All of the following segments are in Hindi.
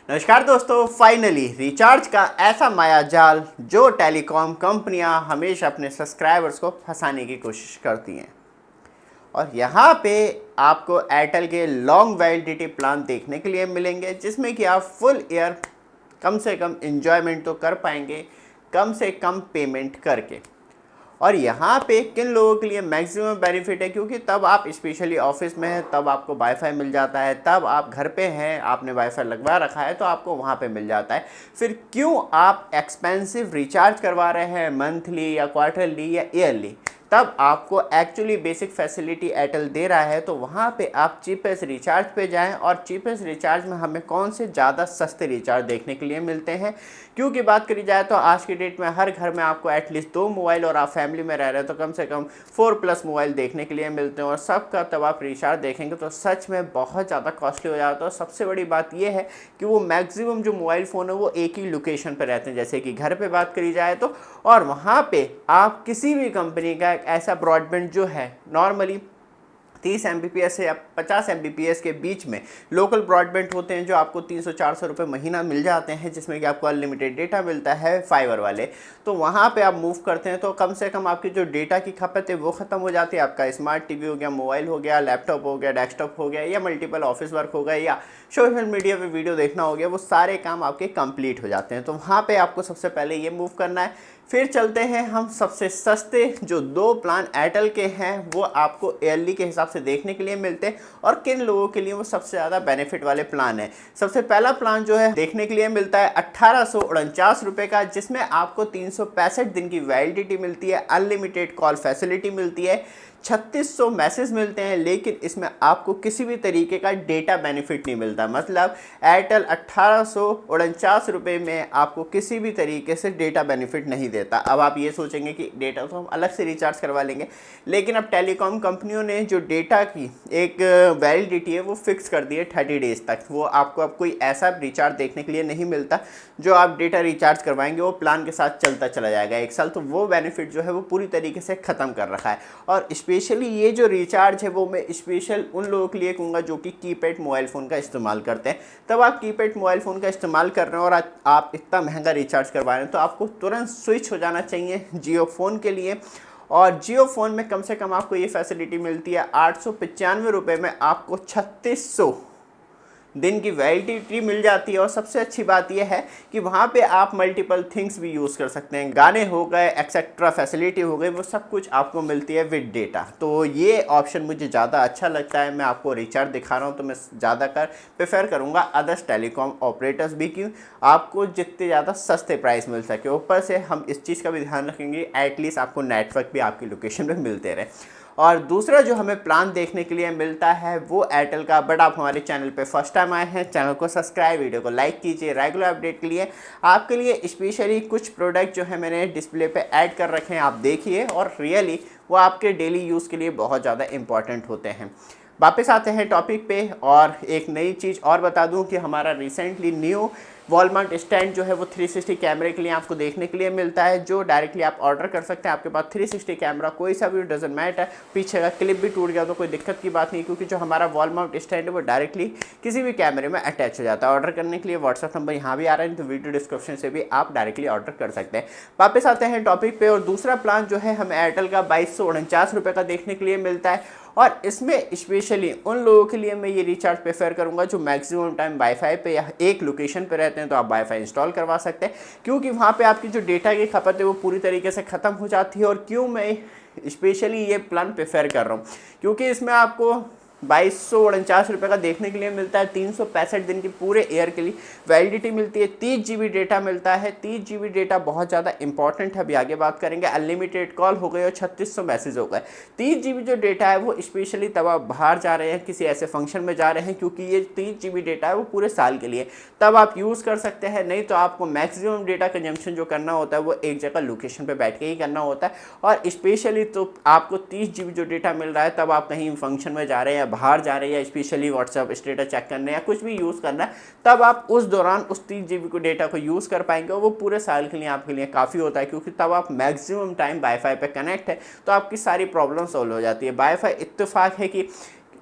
नमस्कार दोस्तों, फाइनली रिचार्ज का ऐसा मायाजाल जो टेलीकॉम कंपनियां हमेशा अपने सब्सक्राइबर्स को फंसाने की कोशिश करती हैं। और यहाँ पे आपको एयरटेल के लॉन्ग वैलिडिटी प्लान देखने के लिए मिलेंगे, जिसमें कि आप फुल ईयर कम से कम एंजॉयमेंट तो कर पाएंगे कम से कम पेमेंट करके। और यहाँ पे किन लोगों के लिए मैक्सिमम बेनिफिट है, क्योंकि तब आप स्पेशली ऑफिस में हैं तब आपको वाईफाई मिल जाता है, तब आप घर पे हैं आपने वाईफाई लगवा रखा है तो आपको वहाँ पे मिल जाता है। फिर क्यों आप एक्सपेंसिव रिचार्ज करवा रहे हैं मंथली या क्वार्टरली या ईयरली, तब आपको एक्चुअली बेसिक फैसिलिटी एयरटेल दे रहा है। तो वहाँ पे आप चीपेस्ट रिचार्ज पे जाएं, और चीपेस्ट रिचार्ज में हमें कौन से ज़्यादा सस्ते रिचार्ज देखने के लिए मिलते हैं। क्योंकि बात करी जाए तो आज की डेट में हर घर में आपको एटलीस्ट 2 मोबाइल, और आप फैमिली में रह रहे हो तो कम से कम 4+ मोबाइल देखने के लिए मिलते हैं। और सबका तब आप रिचार्ज देखेंगे तो सच में बहुत ज़्यादा कॉस्टली हो जाता है। सबसे बड़ी बात यह है कि वो मैक्सिमम जो मोबाइल फ़ोन है वो एक ही लोकेशन पर रहते हैं, जैसे कि घर पे बात करी जाए तो। और वहाँ पे आप किसी भी कंपनी का एक ऐसा ब्रॉडबैंड जो है नॉर्मली 30 Mbps से या 50 Mbps के बीच में लोकल ब्रॉडबैंड होते हैं, जो आपको 300-400 रुपये महीना मिल जाते हैं, जिसमें कि आपको अनलिमिटेड डेटा मिलता है फाइबर वाले। तो वहाँ पे आप मूव करते हैं तो कम से कम आपकी जो डेटा की खपत है वो ख़त्म हो जाती है। आपका स्मार्ट टीवी हो गया, मोबाइल हो गया, लैपटॉप हो गया, डेस्कटॉप हो गया, या मल्टीपल ऑफिस वर्क हो गया, या सोशल मीडिया पे वीडियो देखना हो गया, वो सारे काम आपके कंप्लीट हो जाते हैं। तो वहाँ पे आपको सबसे पहले ये मूव करना है। फिर चलते हैं हम सबसे सस्ते जो 2 प्लान एयरटेल के हैं, वो आपको ईयरली के हिसाब से देखने के लिए मिलते हैं, और किन लोगों के लिए वो सबसे ज़्यादा बेनिफिट वाले प्लान है। सबसे पहला प्लान जो है देखने के लिए मिलता है 1849 रुपये का, जिसमें आपको 365 दिन की वैलिडिटी मिलती है, अनलिमिटेड कॉल फैसिलिटी मिलती है, 3600 मैसेज मिलते हैं, लेकिन इसमें आपको किसी भी तरीके का डेटा बेनिफिट नहीं मिलता। मतलब एयरटेल 1849 रुपये में आपको किसी भी तरीके से डेटा बेनिफिट नहीं देता। अब आप ये सोचेंगे कि डेटा तो हम अलग से रिचार्ज करवा लेंगे, लेकिन अब टेलीकॉम कंपनियों ने जो डेटा की एक वैलिडिटी है वो फिक्स कर दी है 30 डेज़ तक। वो आपको अब कोई ऐसा रिचार्ज देखने के लिए नहीं मिलता जो आप डेटा रिचार्ज करवाएंगे वो प्लान के साथ चलता चला जाएगा 1 साल। तो वो बेनिफिट जो है वो पूरी तरीके से ख़त्म कर रखा है। और स्पेशली ये जो रिचार्ज है वो मैं स्पेशल उन लोगों के लिए कहूँगा जो कि कीपैड मोबाइल फ़ोन का इस्तेमाल करते हैं। तब आप कीपैड मोबाइल फ़ोन का इस्तेमाल कर रहे हैं और आप इतना महंगा रिचार्ज करवा रहे हैं, तो आपको तुरंत स्विच हो जाना चाहिए जियो फ़ोन के लिए। और जियो फ़ोन में कम से कम आपको ये फैसिलिटी मिलती है 895 रुपये में आपको 3600 दिन की वैलिडिटी मिल जाती है। और सबसे अच्छी बात यह है कि वहाँ पे आप मल्टीपल थिंग्स भी यूज़ कर सकते हैं, गाने हो गए, एक्सेट्रा फैसिलिटी हो गई, वो सब कुछ आपको मिलती है विद डेटा। तो ये ऑप्शन मुझे ज़्यादा अच्छा लगता है। मैं आपको रिचार्ज दिखा रहा हूँ तो मैं ज़्यादातर प्रेफर करूँगा अदर्स टेलीकॉम ऑपरेटर्स भी, क्यों आपको जितने ज़्यादा सस्ते प्राइस मिल सके। ऊपर से हम इस चीज़ का भी ध्यान रखेंगे एटलीस्ट आपको नेटवर्क भी आपकी लोकेशन पर मिलते रहे। और दूसरा जो हमें प्लान देखने के लिए मिलता है वो एयरटेल का, बट आप हमारे चैनल पे फर्स्ट टाइम आए हैं, चैनल को सब्सक्राइब, वीडियो को लाइक कीजिए। रेगुलर अपडेट के लिए आपके लिए स्पेशली कुछ प्रोडक्ट जो है मैंने डिस्प्ले पे ऐड कर रखे हैं, आप देखिए, और रियली वो आपके डेली यूज़ के लिए बहुत ज़्यादा इंपॉर्टेंट होते हैं। वापस आते हैं टॉपिक पे, और एक नई चीज़ और बता दूं कि हमारा recently new wall mount stand जो है वो 360 कैमरे के लिए आपको देखने के लिए मिलता है, जो डायरेक्टली आप ऑर्डर कर सकते हैं। आपके पास 360 कैमरा कोई सा भी डजंट मैटर, पीछे का क्लिप भी टूट गया तो कोई दिक्कत की बात नहीं, क्योंकि जो हमारा वॉल माउंट स्टैंड है वो डायरेक्टली किसी भी कैमरे में अटैच हो जाता है। ऑर्डर करने के लिए व्हाट्सअप नंबर यहाँ भी आ रहा है, तो वीडियो डिस्क्रिप्शन से भी आप डायरेक्टली ऑर्डर कर सकते हैं। वापस आते हैं टॉपिक पे, और दूसरा प्लान जो है हमें एयरटेल का 2249 रुपये का देखने के लिए मिलता है। और इसमें स्पेशली उन लोगों के लिए मैं ये रिचार्ज प्रेफर करूंगा जो मैक्सिमम टाइम वाईफाई पे या एक लोकेशन पे रहते हैं, तो आप वाईफाई इंस्टॉल करवा सकते हैं, क्योंकि वहाँ पे आपकी जो डेटा की खपत है वो पूरी तरीके से ख़त्म हो जाती है। और क्यों मैं स्पेशली ये प्लान प्रेफर कर रहा हूँ, क्योंकि इसमें आपको 2249 रुपये का देखने के लिए मिलता है, 365 दिन की पूरे ईयर के लिए वैलिडिटी मिलती है, 30 GB डेटा मिलता है। 30 GB डेटा बहुत ज़्यादा इंपॉर्टेंट है, अभी आगे बात करेंगे। अनलिमिटेड कॉल हो गई और 3600 मैसेज हो गए। 30 GB जो डेटा है वो स्पेशली तब आप बाहर जा रहे हैं, किसी ऐसे फंक्शन में जा रहे हैं, क्योंकि ये 30 GB डेटा है वो पूरे साल के लिए, तब आप यूज़ कर सकते हैं। नहीं तो आपको मैक्सिमम डेटा कंजम्पशन जो करना होता है वो एक जगह लोकेशन पर बैठ के ही करना होता है। और स्पेशली तो आपको 30 GB जो डेटा मिल रहा है तब आप कहीं फंक्शन में जा रहे हैं, बाहर जा रहे हैं, स्पेशली व्हाट्सएप स्टेटस चेक करने या कुछ भी यूज़ करना है, तब आप उस दौरान उस 30 GB को डेटा को यूज़ कर पाएंगे। और वो पूरे साल के लिए आपके लिए काफ़ी होता है, क्योंकि तब आप मैक्सिमम टाइम वाईफाई पे कनेक्ट है तो आपकी सारी प्रॉब्लम सॉल्व हो जाती है। वाईफाई इत्तेफाक है कि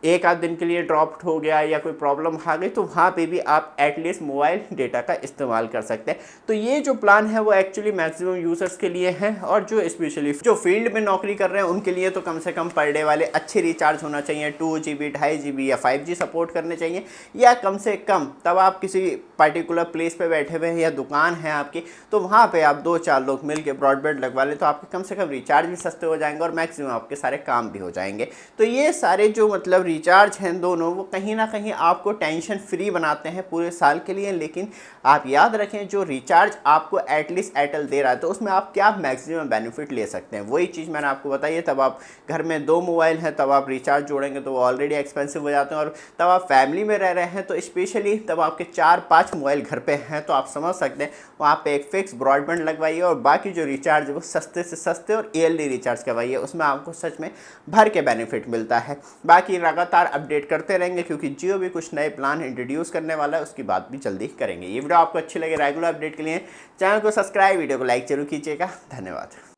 एक आध दिन के लिए ड्रॉप हो गया या कोई प्रॉब्लम आ गई तो वहाँ पे भी आप एटलीस्ट मोबाइल डेटा का इस्तेमाल कर सकते हैं। तो ये जो प्लान है वो एक्चुअली मैक्सिमम यूज़र्स के लिए है, और जो स्पेशली जो फील्ड में नौकरी कर रहे हैं उनके लिए तो कम से कम पर डे वाले अच्छे रिचार्ज होना चाहिए, 2 GB 2.5 GB या 5G सपोर्ट करने चाहिए, या कम से कम तब आप किसी पर्टिकुलर प्लेस पे बैठे हुए हैं या दुकान है आपकी तो वहाँ पे आप 2-4 लोग मिल के ब्रॉडबैंड लगवा ले तो आपके कम से कम रिचार्ज भी सस्ते हो जाएंगे और मैक्सिमम आपके सारे काम भी हो जाएंगे। तो ये सारे जो मतलब रिचार्ज हैं दोनों वो कहीं ना कहीं आपको टेंशन फ्री बनाते हैं पूरे साल के लिए। लेकिन आप याद रखें जो रिचार्ज आपको एटलीस्ट एयरटेल दे रहा है तो उसमें आप क्या मैक्सिमम बेनिफिट ले सकते हैं, वही चीज़ मैंने आपको बताई है। तब आप घर में 2 मोबाइल हैं तब आप रिचार्ज जोड़ेंगे तो वो ऑलरेडी एक्सपेंसिव हो जाते हैं, और तब आप फैमिली में रह रहे हैं तो स्पेशली तब आपके 4-5 मोबाइल घर पे हैं तो आप समझ सकते हैं वहाँ पे एक फिक्स ब्रॉडबैंड लगवाइए और बाकी जो रिचार्ज है वो सस्ते से सस्ते और ईयरली रिचार्ज करवाइए, उसमें आपको सच में भर के बेनिफिट मिलता है। बाकी लगातार अपडेट करते रहेंगे क्योंकि जियो भी कुछ नए प्लान इंट्रोड्यूस करने वाला है, उसकी बात भी जल्दी करेंगे। ये वीडियो आपको अच्छी लगे रेगुलर अपडेट के लिए चैनल को सब्सक्राइब, वीडियो को लाइक जरूर कीजिएगा। धन्यवाद।